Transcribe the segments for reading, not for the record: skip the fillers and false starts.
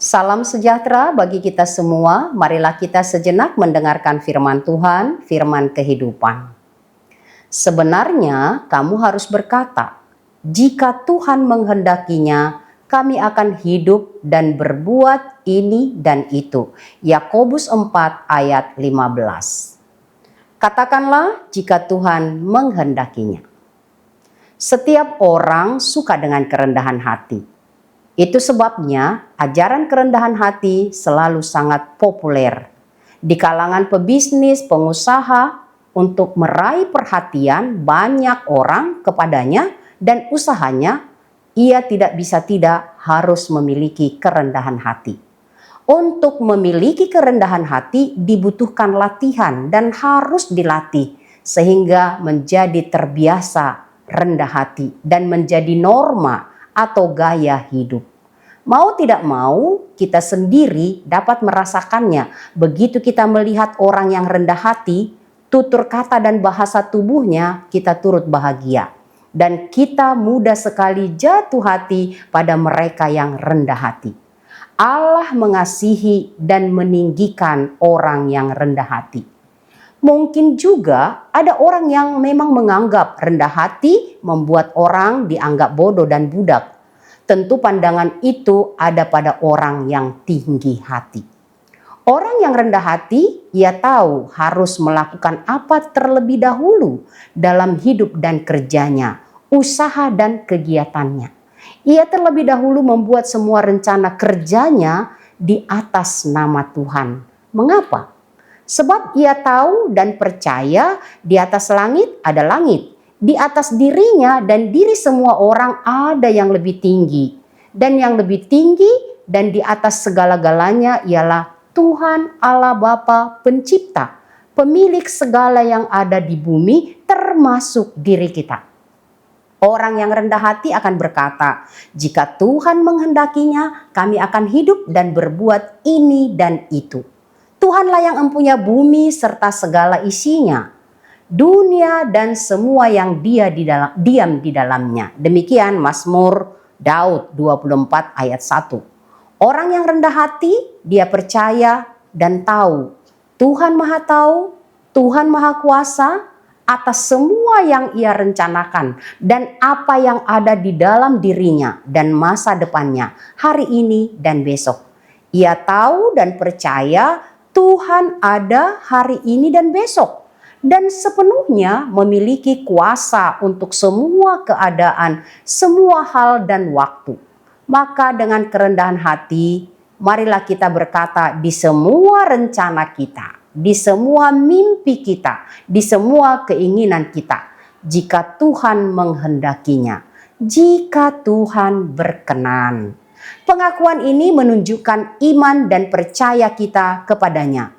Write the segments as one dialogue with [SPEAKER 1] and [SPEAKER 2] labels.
[SPEAKER 1] Salam sejahtera bagi kita semua. Marilah kita sejenak mendengarkan firman Tuhan, firman kehidupan. Sebenarnya kamu harus berkata, jika Tuhan menghendakinya, kami akan hidup dan berbuat ini dan itu. Yakobus 4 ayat 15. Katakanlah jika Tuhan menghendakinya. Setiap orang suka dengan kerendahan hati. Itu sebabnya ajaran kerendahan hati selalu sangat populer di kalangan pebisnis, pengusaha untuk meraih perhatian banyak orang kepadanya dan usahanya. Ia tidak bisa tidak harus memiliki kerendahan hati. Untuk memiliki kerendahan hati dibutuhkan latihan dan harus dilatih sehingga menjadi terbiasa rendah hati dan menjadi norma atau gaya hidup. Mau tidak mau, kita sendiri dapat merasakannya. Begitu kita melihat orang yang rendah hati, tutur kata dan bahasa tubuhnya, kita turut bahagia. Dan kita mudah sekali jatuh hati pada mereka yang rendah hati. Allah mengasihi dan meninggikan orang yang rendah hati. Mungkin juga ada orang yang memang menganggap rendah hati membuat orang dianggap bodoh dan budak. Tentu pandangan itu ada pada orang yang tinggi hati. Orang yang rendah hati, ia tahu harus melakukan apa terlebih dahulu dalam hidup dan kerjanya, usaha dan kegiatannya. Ia terlebih dahulu membuat semua rencana kerjanya di atas nama Tuhan. Mengapa? Sebab ia tahu dan percaya di atas langit ada langit. Di atas dirinya dan diri semua orang ada yang lebih tinggi. Dan yang lebih tinggi dan di atas segala-galanya ialah Tuhan Allah Bapa Pencipta, pemilik segala yang ada di bumi termasuk diri kita. Orang yang rendah hati akan berkata, jika Tuhan menghendakinya, kami akan hidup dan berbuat ini dan itu. Tuhanlah yang empunya bumi serta segala isinya, dunia dan semua yang diam di dalamnya. Demikian Mazmur Daud 24 ayat 1. Orang yang rendah hati, dia percaya dan tahu Tuhan Maha Tahu, Tuhan Maha Kuasa atas semua yang ia rencanakan dan apa yang ada di dalam dirinya dan masa depannya, hari ini dan besok. Ia tahu dan percaya Tuhan ada hari ini dan besok. Dan sepenuhnya memiliki kuasa untuk semua keadaan, semua hal dan waktu. Maka dengan kerendahan hati, marilah kita berkata di semua rencana kita, di semua mimpi kita, di semua keinginan kita, jika Tuhan menghendakinya, jika Tuhan berkenan. Pengakuan ini menunjukkan iman dan percaya kita kepadanya.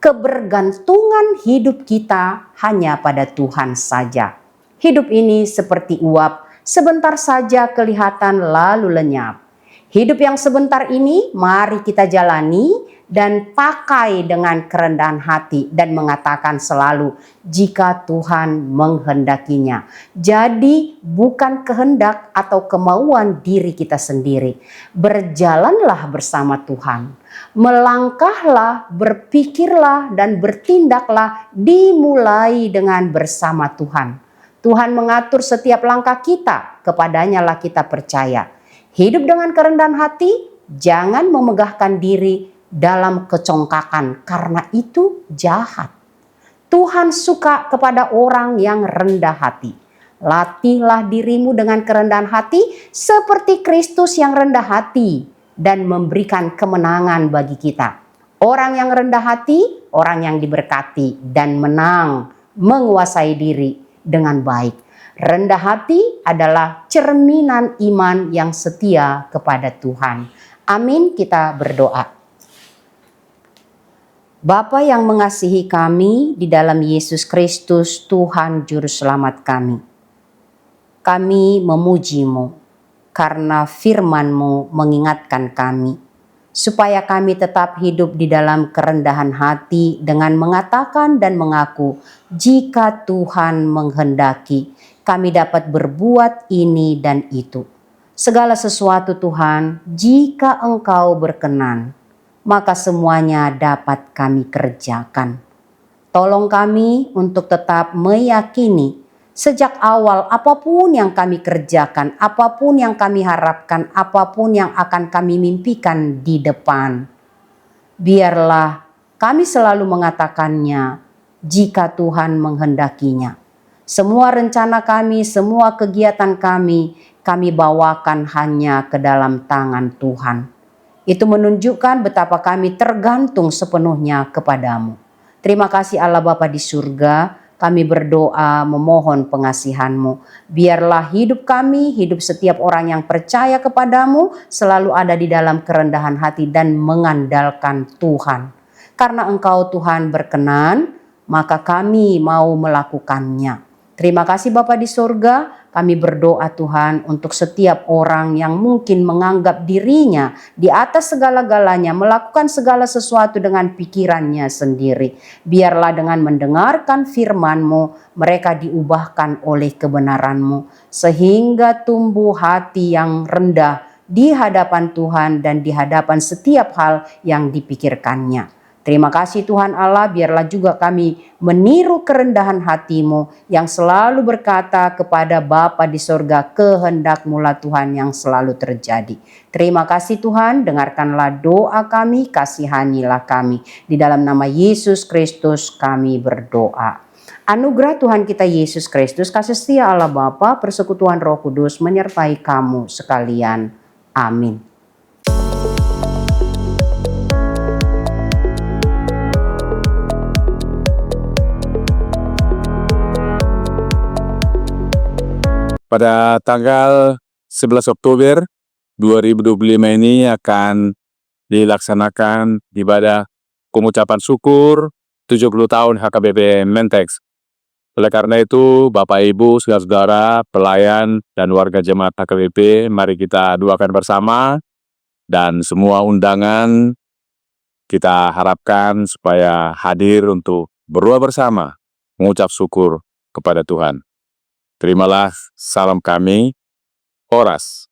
[SPEAKER 1] Kebergantungan hidup kita hanya pada Tuhan saja. Hidup ini seperti uap, sebentar saja kelihatan lalu lenyap. Hidup yang sebentar ini mari kita jalani dan pakai dengan kerendahan hati dan mengatakan selalu jika Tuhan menghendakinya. Jadi bukan kehendak atau kemauan diri kita sendiri. Berjalanlah bersama Tuhan. Melangkahlah, berpikirlah dan bertindaklah dimulai dengan bersama Tuhan. Tuhan mengatur setiap langkah kita, kepadanya lah kita percaya. Hidup dengan kerendahan hati, jangan memegahkan diri dalam kecongkakan karena itu jahat. Tuhan suka kepada orang yang rendah hati. Latihlah dirimu dengan kerendahan hati seperti Kristus yang rendah hati dan memberikan kemenangan bagi kita. Orang yang rendah hati, orang yang diberkati dan menang, menguasai diri dengan baik. Rendah hati adalah cerminan iman yang setia kepada Tuhan. Amin, kita berdoa. Bapa yang mengasihi kami di dalam Yesus Kristus Tuhan Juru Selamat kami. Kami memuji-Mu karena firman-Mu mengingatkan kami supaya kami tetap hidup di dalam kerendahan hati dengan mengatakan dan mengaku jika Tuhan menghendaki kami dapat berbuat ini dan itu. Segala sesuatu Tuhan, jika Engkau berkenan, maka semuanya dapat kami kerjakan. Tolong kami untuk tetap meyakini sejak awal apapun yang kami kerjakan, apapun yang kami harapkan, apapun yang akan kami mimpikan di depan. Biarlah kami selalu mengatakannya jika Tuhan menghendakinya. Semua rencana kami, semua kegiatan kami bawakan hanya ke dalam tangan Tuhan. Itu menunjukkan betapa kami tergantung sepenuhnya kepadamu. Terima kasih Allah Bapa di surga, kami berdoa memohon pengasihan-Mu. Biarlah hidup kami, hidup setiap orang yang percaya kepadamu selalu ada di dalam kerendahan hati dan mengandalkan Tuhan. Karena Engkau Tuhan berkenan, maka kami mau melakukannya. Terima kasih Bapa di surga, kami berdoa Tuhan untuk setiap orang yang mungkin menganggap dirinya di atas segala-galanya, melakukan segala sesuatu dengan pikirannya sendiri. Biarlah dengan mendengarkan firman-Mu, mereka diubahkan oleh kebenaran-Mu, sehingga tumbuh hati yang rendah di hadapan Tuhan dan di hadapan setiap hal yang dipikirkannya. Terima kasih Tuhan Allah, biarlah juga kami meniru kerendahan hati-Mu yang selalu berkata kepada Bapa di sorga, kehendak-Mu lah Tuhan yang selalu terjadi. Terima kasih Tuhan, dengarkanlah doa kami, kasihanilah kami. Di dalam nama Yesus Kristus kami berdoa. Anugerah Tuhan kita Yesus Kristus, kasih setia Allah Bapa, persekutuan Roh Kudus menyertai kamu sekalian. Amin.
[SPEAKER 2] Pada tanggal 11 Oktober 2025 ini akan dilaksanakan ibadah pengucapan syukur 70 tahun HKBP Mentex. Oleh karena itu, Bapak Ibu, saudara-saudara, pelayan, dan warga jemaat HKBP, mari kita doakan bersama, dan semua undangan kita harapkan supaya hadir untuk berdoa bersama, mengucap syukur kepada Tuhan. Terimalah salam kami, Horas.